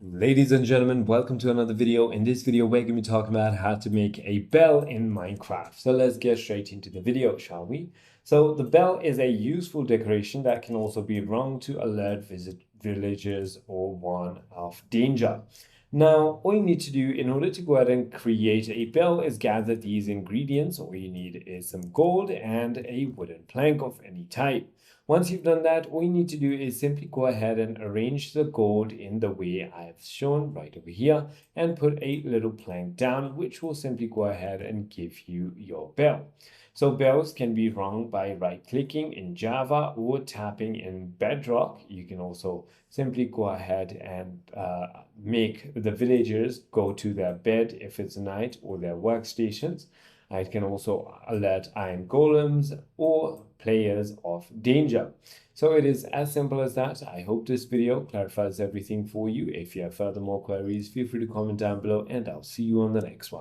Ladies and gentlemen, welcome to another video. In this video, we're going to be talking about how to make a bell in Minecraft. So let's get straight into the video, shall we? So the bell is a useful decoration that can also be rung to alert villagers or warn of danger. Now, all you need to do in order to go ahead and create a bell is gather these ingredients. All you need is some gold and a wooden plank of any type. Once you've done that, all you need to do is simply go ahead and arrange the gold in the way I've shown right over here and put a little plank down, which will simply go ahead and give you your bell. So bells can be rung by right-clicking in Java or tapping in Bedrock. You can also simply go ahead and make the villagers go to their bed if it's night or their workstations. It can also alert iron golems or players of danger. So it is as simple as that. I hope this video clarifies everything for you. If you have further more queries, feel free to comment down below and I'll see you on the next one.